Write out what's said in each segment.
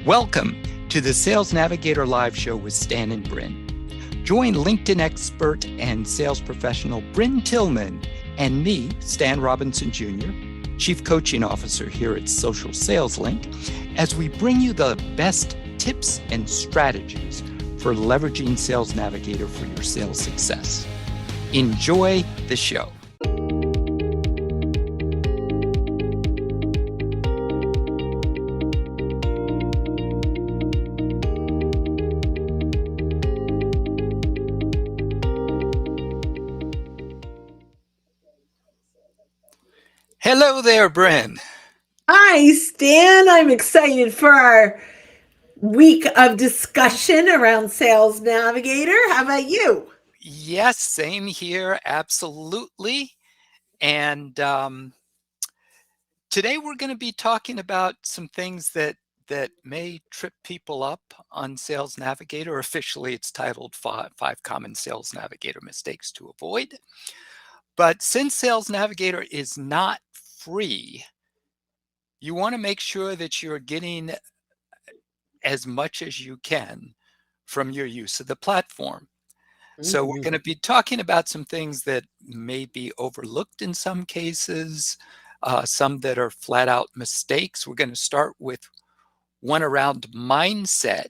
Welcome to the Sales Navigator Live Show with Stan and Bryn. Join LinkedIn expert and sales professional Bryn Tillman and me, Stan Robinson Jr., Chief Coaching Officer here at Social Sales Link, as we bring you the best tips and strategies for leveraging Sales Navigator for your sales success. Enjoy the show. Hello there, Bryn. Hi, Stan. I'm excited for our week of discussion around Sales Navigator. How about you? Yes, same here, absolutely. And today we're going to be talking about some things that may trip people up on Sales Navigator. Officially, it's titled five Common Sales Navigator Mistakes to Avoid. But since Sales Navigator is not free, you want to make sure that you're getting as much as you can from your use of the platform. So we're going to be talking about some things that may be overlooked in some cases, some that are flat out mistakes. We're going to start with one around mindset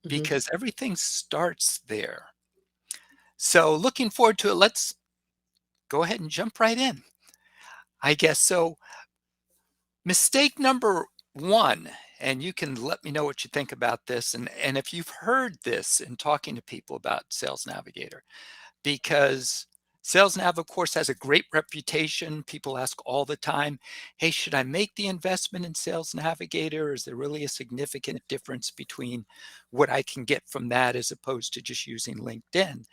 because everything starts there. So looking forward to it. Let's go ahead and jump right in, I guess. So mistake number one, and you can let me know what you think about this. And if you've heard this in talking to people about Sales Navigator, because Sales Nav, of course, has a great reputation. People ask all the time, hey, should I make the investment in Sales Navigator? Is there really a significant difference between what I can get from that as opposed to just using LinkedIn?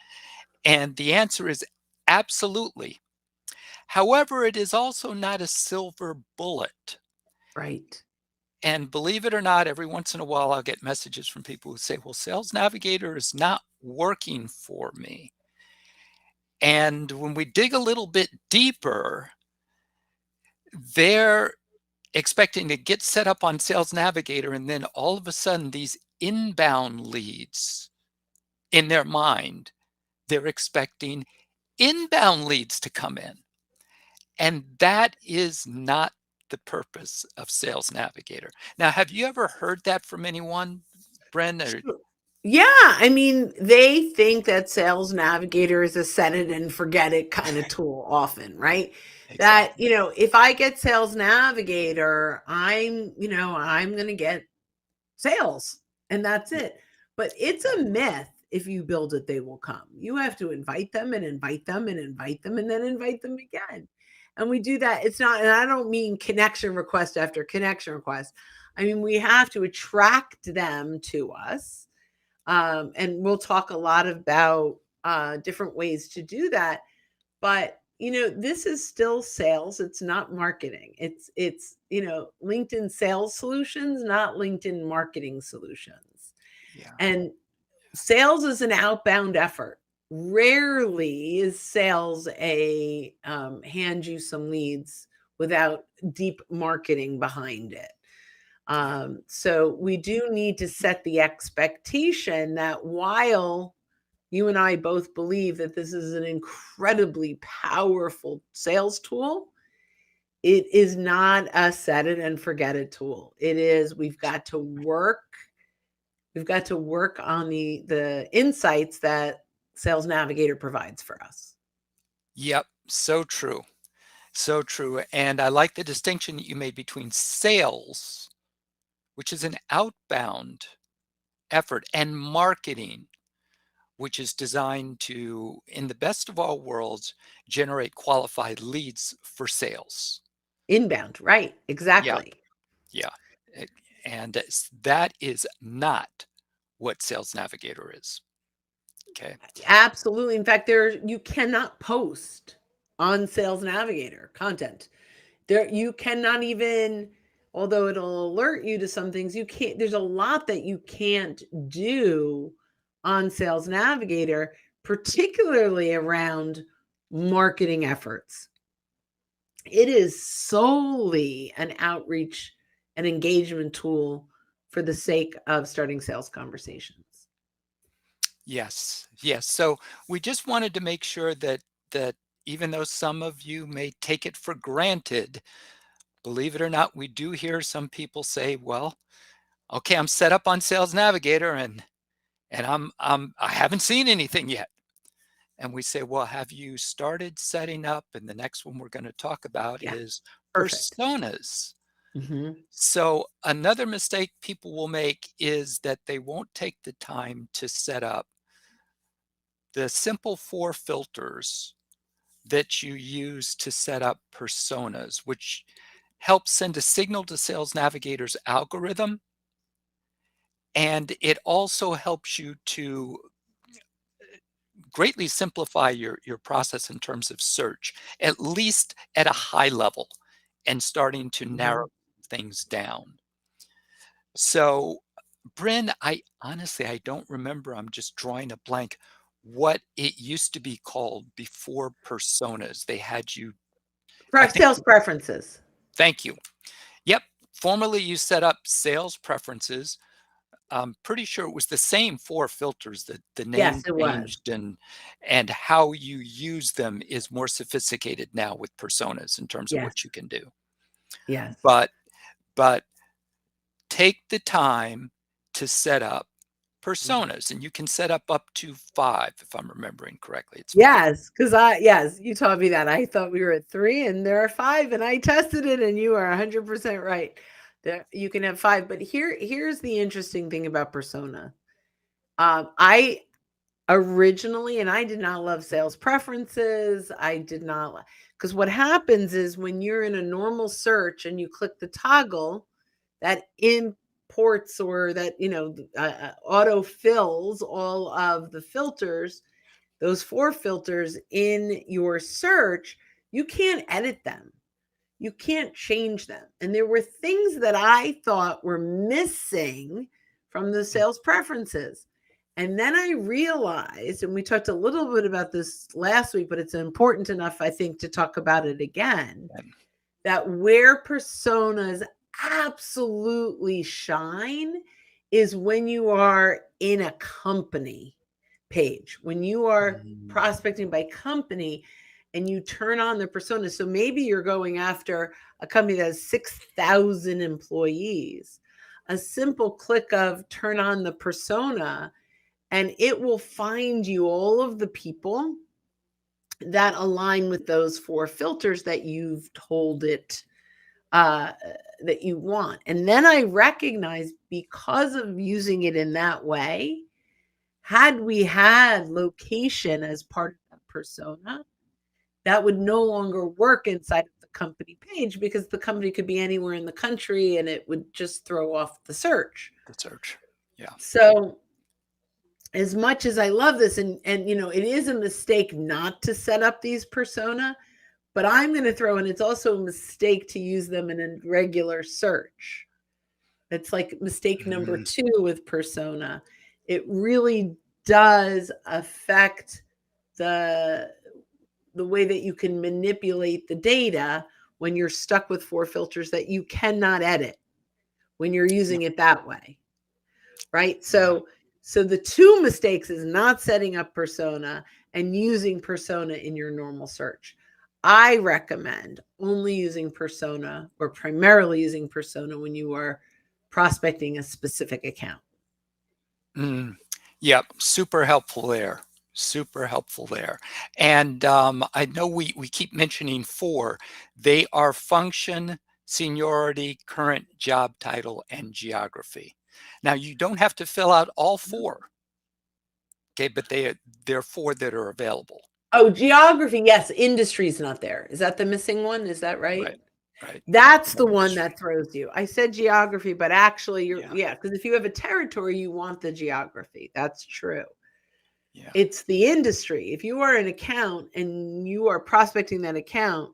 And the answer is absolutely. However, it is also not a silver bullet. Right. And believe it or not, every once in a while, I'll get messages from people who say, well, Sales Navigator is not working for me. And when we dig a little bit deeper, they're expecting to get set up on Sales Navigator, and then all of a sudden, these inbound leads in their mind, they're expecting inbound leads to come in. And that is not the purpose of Sales Navigator. Now, have you ever heard that from anyone, Bren? Yeah, I mean, they think that Sales Navigator is a set it and forget it kind of tool often, right? That, Exactly. if I get Sales Navigator, I'm going to get sales and that's it. But it's a myth. If you build it, they will come. You have to invite them and invite them and invite them and then invite them again. And we do that. It's not, and I don't mean connection request after connection request. I mean, we have to attract them to us. And we'll talk a lot about different ways to do that. But this is still sales. It's not marketing. It's LinkedIn sales solutions, not LinkedIn marketing solutions. Yeah. And sales is an outbound effort. Rarely is sales a hand you some leads without deep marketing behind it. So we do need to set the expectation that while you and I both believe that this is an incredibly powerful sales tool, it is not a set it and forget it tool. It is, we've got to work on the insights that Sales Navigator provides for us. Yep, so true. So true. And I like the distinction that you made between sales, which is an outbound effort, and marketing, which is designed to, in the best of all worlds, generate qualified leads for sales. Inbound, right? Yeah, Exactly. yeah. And that is not what Sales Navigator is. Okay. Absolutely. In fact, you cannot post on Sales Navigator content. There you cannot even, although it'll alert you to some things, you can't, there's a lot that you can't do on Sales Navigator, particularly around marketing efforts. It is solely an outreach and engagement tool for the sake of starting sales conversations. Yes, yes. So we just wanted to make sure that even though some of you may take it for granted, believe it or not, we do hear some people say, "Well, okay, I'm set up on Sales Navigator and I haven't seen anything yet." And we say, "Well, have you started setting up?" And the next one we're going to talk about Yeah, is perfect. personas. Mhm. So another mistake people will make is that they won't take the time to set up the simple 4 filters that you use to set up personas, which helps send a signal to Sales Navigator's algorithm, and it also helps you to greatly simplify your process in terms of search, at least at a high level, and starting to narrow Mhm. things down. So, Bryn, I honestly, I don't remember, I'm just drawing a blank, what it used to be called before personas. They had you, I think, Sales preferences. thank you. Yep, formerly you set up sales preferences. I'm pretty sure it was the same 4 filters, that the Yes, name it was. changed and how you use them is more sophisticated now with personas in terms of Yes. what you can do. Yes. But but take the time to set up Mhm. personas, and you can set up to 5 if I'm remembering correctly. It's 5. Yes, because you taught me that. I thought we were at 3 and there are 5, and I tested it and you are 100% right. There you can have 5, but here's the interesting thing about persona. I originally, and I did not love sales preferences. I did not, because what happens is when you're in a normal search and you click the toggle, that imports, or that, auto fills all of the filters, those 4 filters in your search. You can't edit them. You can't change them. And there were things that I thought were missing from the sales preferences. And then I realized, and we talked a little bit about this last week, but it's important enough, I think, to talk about it again, And that where personas absolutely shine is when you are in a company page, when you are mm, prospecting by company and you turn on the persona. So maybe you're going after a company that has 6,000 employees. A simple click of turn on the persona, and it will find you all of the people that align with those 4 filters that you've told it uh, that you want. And then I recognize, because of using it in that way, had we had location as part of that persona, that would no longer work inside of the company page, because the company could be anywhere in the country and it would just throw off the search. the search. Yeah. So as much as I love this, and it is a mistake not to set up these persona, but I'm going to throw in, it's also a mistake to use them in a regular search. It's like mistake number Mm, 2 with persona. It really does affect the the way that you can manipulate the data when you're stuck with 4 filters that you cannot edit when you're yeah, using it that way, right? yeah. So the 2 mistakes is not setting up persona and using persona in your normal search. I recommend only using persona, or primarily using persona, when you are prospecting a specific account. Mm, yep, super helpful there. Super helpful there. And I know we keep mentioning 4. They are function, seniority, current job title, and geography. Now you don't have to fill out all 4, okay, but there are 4 that are available. Oh, geography, yes, industry is not there. Is that the missing one? Is that right? Right, right. That's the No one industry. that throws you. I said geography, but actually Yeah, because if you have a territory, you want the geography. That's true. yeah, It's the industry. If you are an account and you are prospecting that account,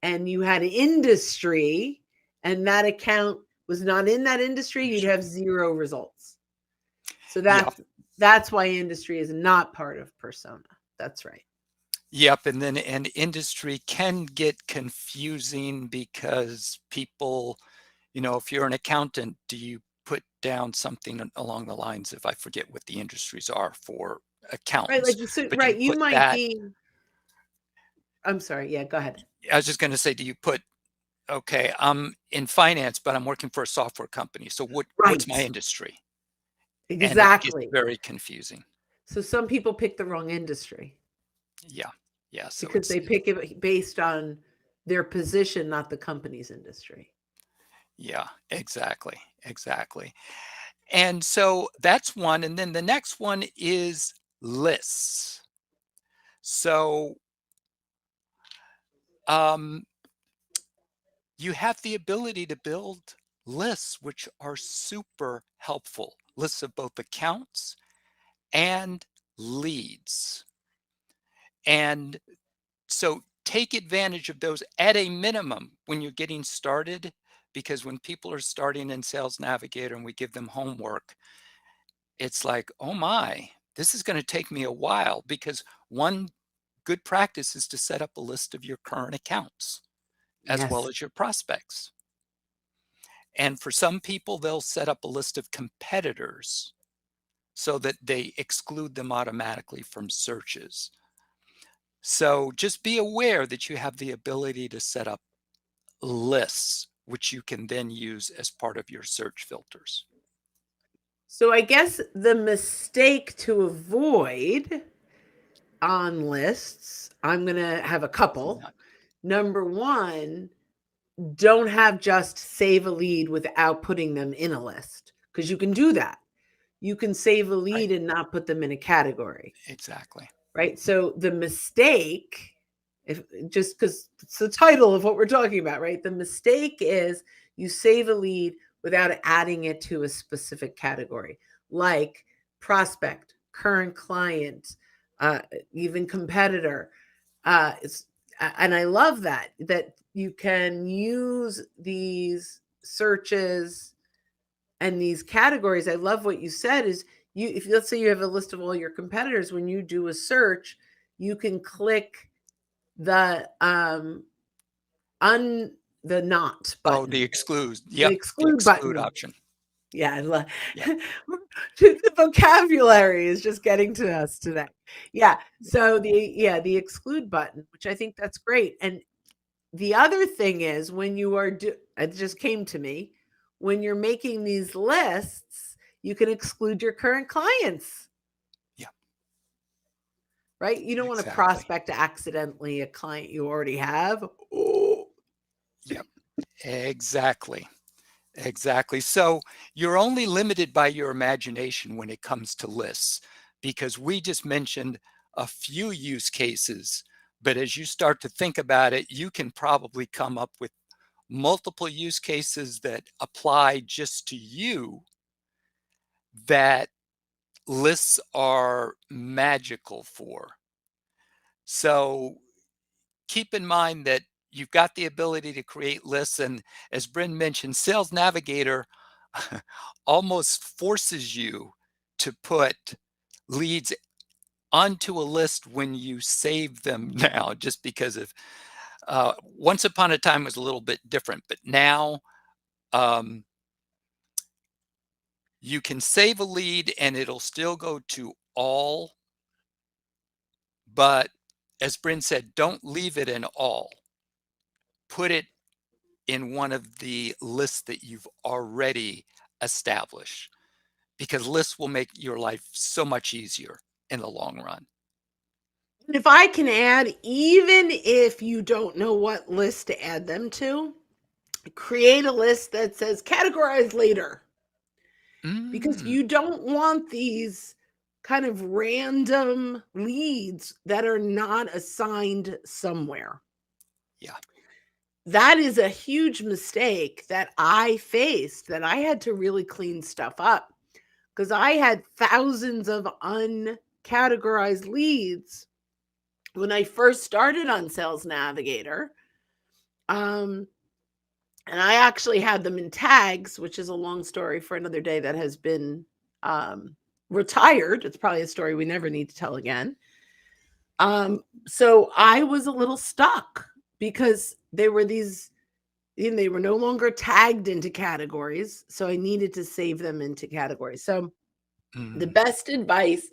and you had industry and that account was not in that industry, you'd industry. have 0 results. So Yep, that's why industry is not part of persona. That's right. yep. And then and industry can get confusing because people, if you're an accountant, do you put down something along the lines of, I forget what the industries are for Right, accountants, like, so but do you right, you put might that, be I'm sorry, yeah, go ahead. I was just gonna say, do you put, okay, I'm in finance, but I'm working for a software company, so what's my Right, industry? And it gets exactly. very confusing. So some people pick the wrong industry Yeah. Yeah, so because they pick it based on their position, not the company's industry. yeah, exactly, exactly. And so that's one, and then the next one is lists. So, um, you have the ability to build lists which are super helpful, lists of both accounts and leads. And so take advantage of those at a minimum when you're getting started, because when people are starting in Sales Navigator and we give them homework, it's like, oh my, this is going to take me a while, because one good practice is to set up a list of your current accounts as well Yes. as your prospects. And for some people, they'll set up a list of competitors so that they exclude them automatically from searches. So just be aware that you have the ability to set up lists, which you can then use as part of your search filters. So I guess the mistake to avoid on lists, I'm going to have a couple. Not Number 1, don't have just save a lead without putting them in a list, because you can do that. You can save a right, lead and not put them in a category, exactly. right? So the mistake, if just because it's the title of what we're talking about, right? The mistake is you save a lead without adding it to a specific category, like prospect, current client, uh, even competitor. It's and I love that you can use these searches and these categories. I love what you said is you if let's say you have a list of all your competitors, when you do a search, you can click the un the not Oh, the button, exclude. the Yep, the exclude exclude button. option. Yeah, I love Yep. the vocabulary is just getting to us today. Yeah. So the exclude button, which I think that's great. And the other thing is when you are it just came to me, when you're making these lists, you can exclude your current clients, Yeah, right? You don't want to exactly. prospect accidentally a client you already have. Oh, Yep, exactly. Exactly. So you're only limited by your imagination when it comes to lists, because we just mentioned a few use cases. But as you start to think about it, you can probably come up with multiple use cases that apply just to you, that lists are magical for. So keep in mind that you've got the ability to create lists. And as Bryn mentioned, Sales Navigator almost forces you to put leads onto a list when you save them now, just because of once upon a time was a little bit different, but now um, you can save a lead and it'll still go to all, but as Bryn said, don't leave it in all. Put it in one of the lists that you've already established, because lists will make your life so much easier in the long run. and if I can add, even if you don't know what list to add them to, create a list that says categorize later, because Mm, you don't want these kind of random leads that are not assigned somewhere. yeah, That is a huge mistake that I faced, that I had to really clean stuff up, because I had thousands of uncategorized leads when I first started on Sales Navigator. Um, and I actually had them in tags, which is a long story for another day that has been retired. It's probably a story we never need to tell again. So I was a little stuck because there were these And they were no longer tagged into categories. So I needed to save them into categories. So the Mm. best advice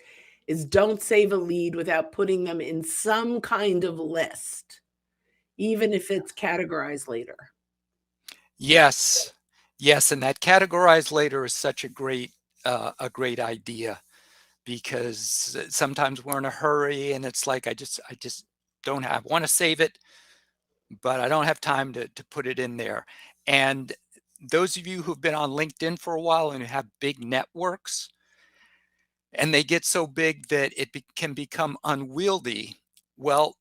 is don't save a lead without putting them in some kind of list, even if it's categorized later. Yes. Yes, and that categorize later is such a great idea because sometimes we're in a hurry and it's like I just don't have want to save it, but I don't have time to put it in there. And those of you who've been on LinkedIn for a while and have big networks, and they get so big that can become unwieldy. Well,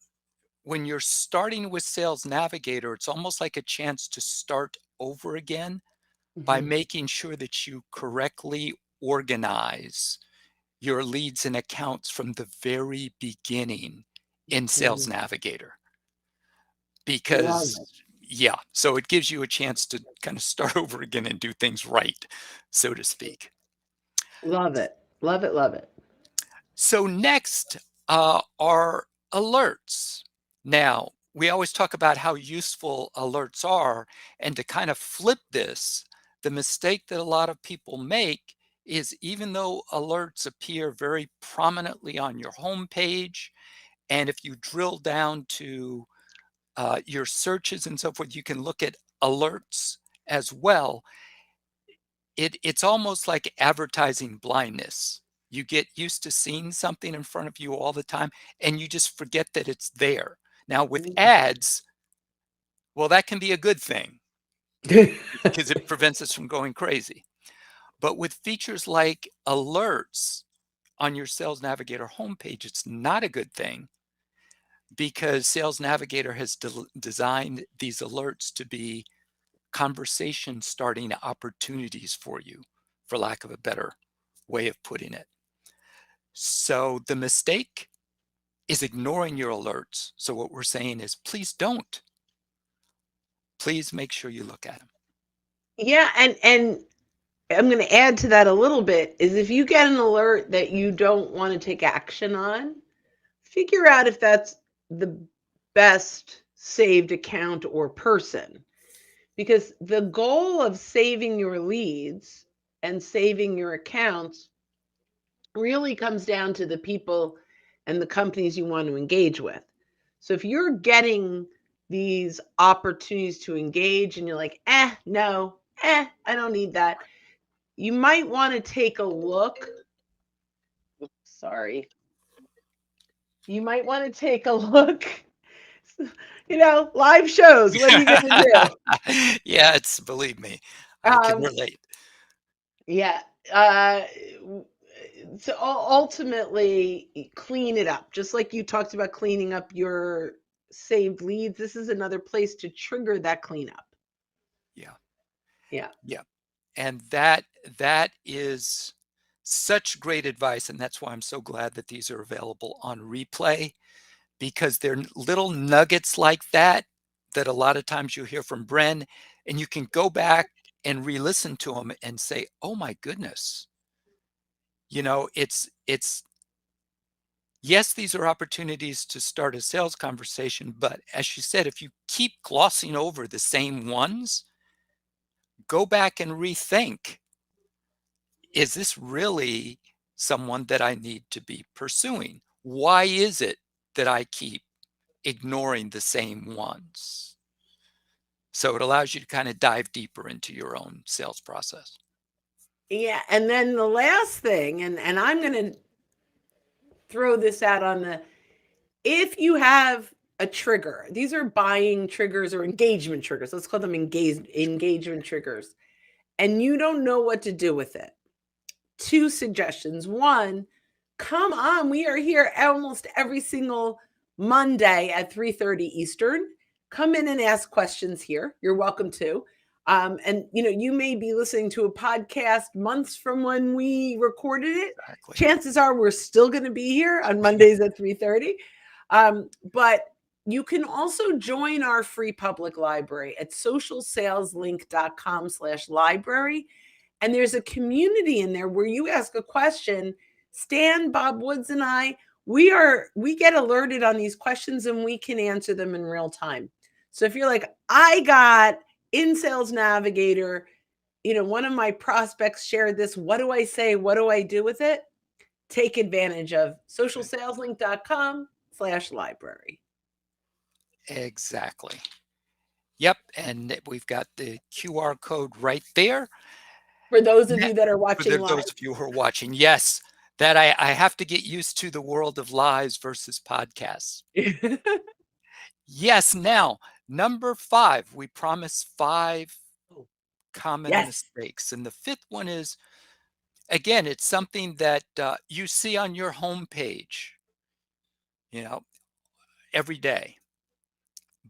when you're starting with Sales Navigator, it's almost like a chance to start over again by Mhm. making sure that you correctly organize your leads and accounts from the very beginning in Sales Mhm. Navigator. Love Because, it. yeah, so it gives you a chance to kind of start over again and do things right, so to speak. Love it. Love it. Love it. So next are alerts. Now, we always talk about how useful alerts are, and to kind of flip this, the mistake that a lot of people make is even though alerts appear very prominently on your homepage, and if you drill down to your searches and so forth, you can look at alerts as well. It's almost like advertising blindness. You get used to seeing something in front of you all the time, and you just forget that it's there. Now, with Mm. ads, well, that can be a good thing because it prevents us from going crazy. But with features like alerts on your Sales Navigator homepage, it's not a good thing because Sales Navigator has designed these alerts to be conversation starting opportunities for you, for lack of a better way of putting it. So the mistake is ignoring your alerts. So what we're saying is please don't. Please make sure you look at them. Yeah, and I'm going to add to that a little bit is if you get an alert that you don't want to take action on, figure out if that's the best saved account or person. Because the goal of saving your leads and saving your accounts really comes down to the people and the companies you want to engage with. So if you're getting these opportunities to engage and you're like, no, I don't need that, you might want to take a look. Sorry. You might want to take a look. Live shows. What are you going to do? Yeah, it's believe me, I can Um, relate. yeah. So ultimately, clean it up. Just like you talked about cleaning up your saved leads, this is another place to trigger that cleanup. Yeah, Yeah. yeah. And that is such great advice, and that's why I'm so glad that these are available on replay because they're little nuggets like that that a lot of times you hear from Bren, and you can go back and re-listen to them and say, "Oh my goodness." It's yes, these are opportunities to start a sales conversation, but as she said, if you keep glossing over the same ones, go back and rethink, is this really someone that I need to be pursuing? Why is it that I keep ignoring the same ones? So it allows you to kind of dive deeper into your own sales process. Yeah. And then the last thing, and I'm going to throw this out on the if you have a trigger, these are buying triggers or engagement triggers. Let's call them engagement triggers. And you don't know what to do with it. Two suggestions. One, come on, we are here almost every single Monday at 3:30 Eastern. Come in and ask questions here. You're welcome to. And you may be listening to a podcast months from when we recorded it. Exactly. Chances are we're still going to be here on Mondays at 3:30. But you can also join our free public library at socialsaleslink.com/library. And there's a community in there where you ask a question. Stan, Bob Woods, and I, we get alerted on these questions and we can answer them in real time. So if you're like, I got in Sales Navigator, one of my prospects shared this. What do I say? What do I do with it? Take advantage of socialsaleslink.com/library. Exactly. Yep, and we've got the QR code right there. For those of Ne you that are for watching live. those of you who are watching, yes, that I have to get used to the world of lives versus podcasts. Yes, now, number 5, we promised 5 common Yes. mistakes, and the 5th one is, again, it's something that, you see on your homepage, you know, every day,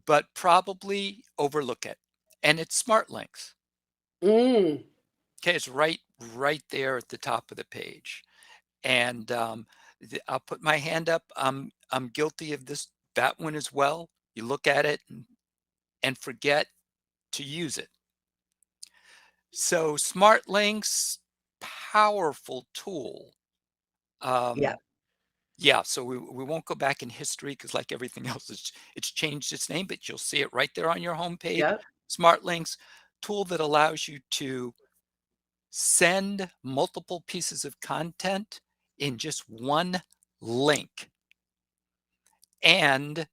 but probably overlook it, and it's smart links. Mm, Okay, it's right there at the top of the page. And I'll put my hand up. I'm guilty of that one as well. You look at it and forget to use it. So smart links, powerful tool. yeah. Um, yeah, so we won't go back in history because like everything else, it's changed its name, but you'll see it right there on your homepage. Yep. Smart links, tool that allows you to send multiple pieces of content in just one link and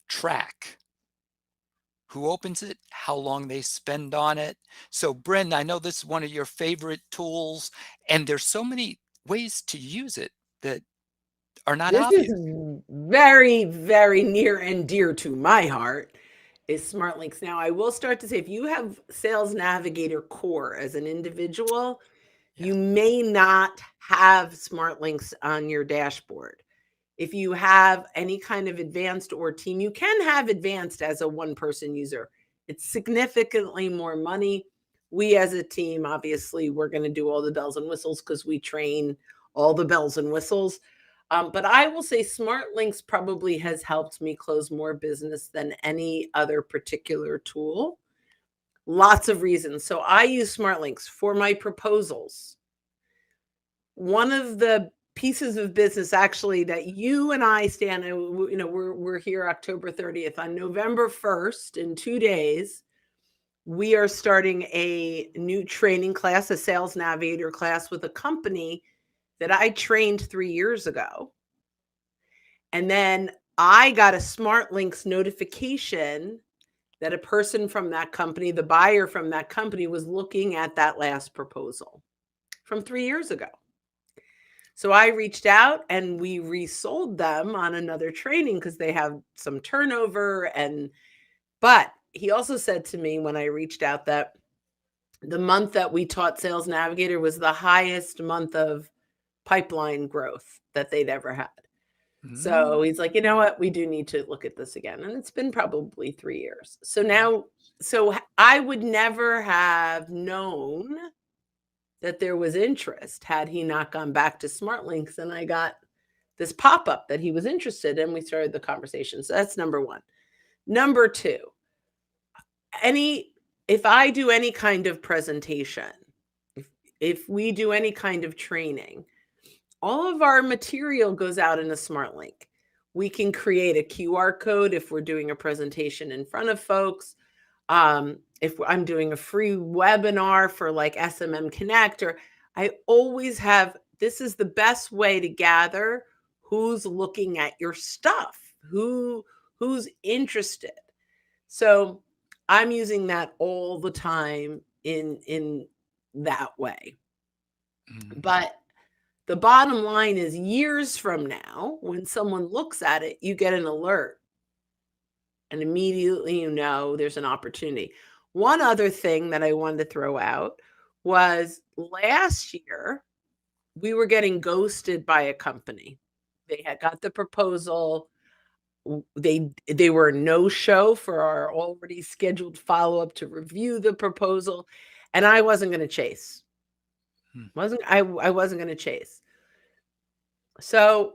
track who opens it, how long they spend on it. So, Bryn, I know this is one of your favorite tools, and there's so many ways to use it that are not This obvious. is very, very near and dear to my heart is smart links. Now, I will start to say if you have Sales Navigator Core as an individual, Yeah. you may not have smart links on your dashboard. If you have any kind of advanced or team, you can have advanced as a one person user. It's significantly more money. We as a team, obviously, we're going to do all the bells and whistles because we train all the bells and whistles. But I will say Smart Links probably has helped me close more business than any other particular tool. Lots of reasons. So I use Smart Links for my proposals. One of the pieces of business actually that you and I stand, we're here October 30th. On November 1st, in 2 days, we are starting a new training class, a Sales Navigator class with a company that I trained 3 years ago. And then I got a Smart Links notification that a person from that company, the buyer from that company, was looking at that last proposal from 3 years ago. So I reached out and we resold them on another training because they have some turnover. But he also said to me when I reached out that the month that we taught Sales Navigator was the highest month of pipeline growth that they'd ever had. So Mm, he's like, you know what? We do need to look at this again. And it's been probably 3 years. So now, so I would never have known that there was interest had he not gone back to Smart Links and I got this pop-up that he was interested in. We started the conversation. So that's number one. Number two, if I do any kind of presentation, if we do any kind of training, all of our material goes out in a smart link. We can create a QR code if we're doing a presentation in front of folks. If I'm doing a free webinar for like SMM Connect, or I always have, this is the best way to gather who's looking at your stuff, who's interested. So I'm using that all the time in that way. mm, But the bottom line is years from now, when someone looks at it, you get an alert and immediately you know there's an opportunity. One other thing that I wanted to throw out was last year, we were getting ghosted by a company. They had got the proposal. They were no show for our already scheduled follow-up to review the proposal, and I wasn't going to chase. mm. I wasn't going to chase. So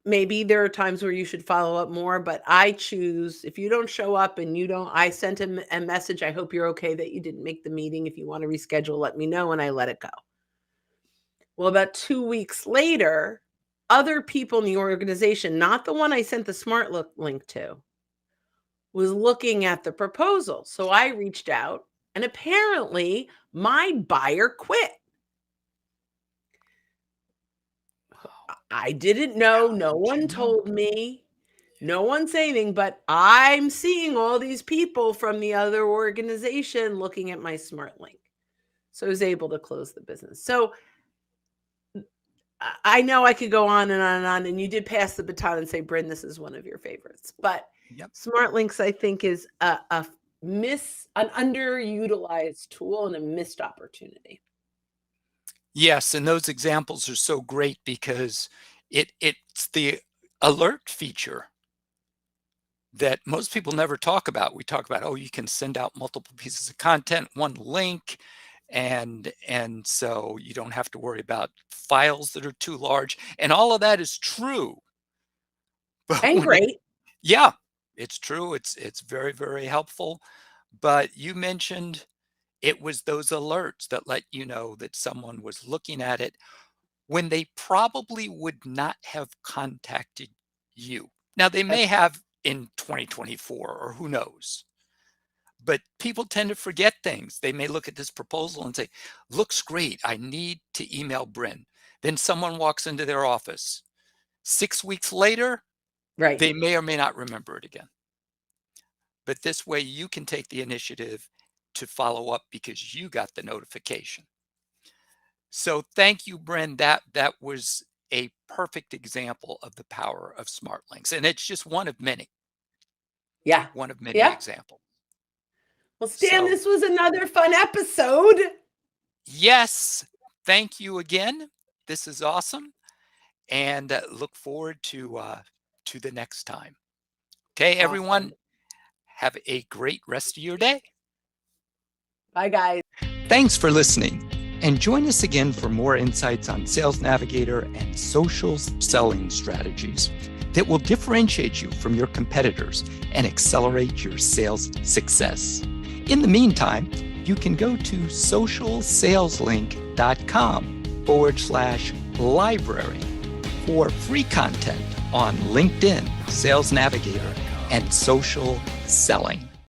maybe there are times where you should follow up more, but I choose if you don't show up and you don't, I sent a message. I hope you're okay that you didn't make the meeting. If you want to reschedule, let me know, and I let it go. Well, about 2 weeks later, other people in the organization, not the one I sent the link to, was looking at the proposal. So I reached out And apparently my buyer quit. I didn't know. How No did you one know? told me. No one's saying anything, but I'm seeing all these people from the other organization looking at my smart link. So I was able to close the business. So I know I could go on and on and on. And you did pass the baton and say, Bryn, this is one of your favorites. But Yep. smart links, I think, is an underutilized tool and a missed opportunity. Yes, and those examples are so great because it's the alert feature that most people never talk about. We talk about, oh, you can send out multiple pieces of content, one link, and so you don't have to worry about files that are too large. And all of that is true. But And great. yeah, it's true. It's very, very helpful. But you mentioned it was those alerts that let you know that someone was looking at it when they probably would not have contacted you. Now, they may have in 2024 or who knows, but people tend to forget things. They may look at this proposal and say, looks great. I need to email Bryn. Then someone walks into their office. 6 weeks later, Right. they may or may not remember it again. But this way you can take the initiative to follow up because you got the notification. So thank you, Bryn. That was a perfect example of the power of smart links. And it's just one of many, Yeah. one of many Yeah. examples. Well, Stan, So this was another fun episode. yes, thank you again. This is awesome. And look forward to the next time. Okay, everyone, Awesome. have a great rest of your day. Bye, guys. Thanks for listening. And join us again for more insights on Sales Navigator and social selling strategies that will differentiate you from your competitors and accelerate your sales success. In the meantime, you can go to socialsaleslink.com/library for free content on LinkedIn, Sales Navigator, and social selling.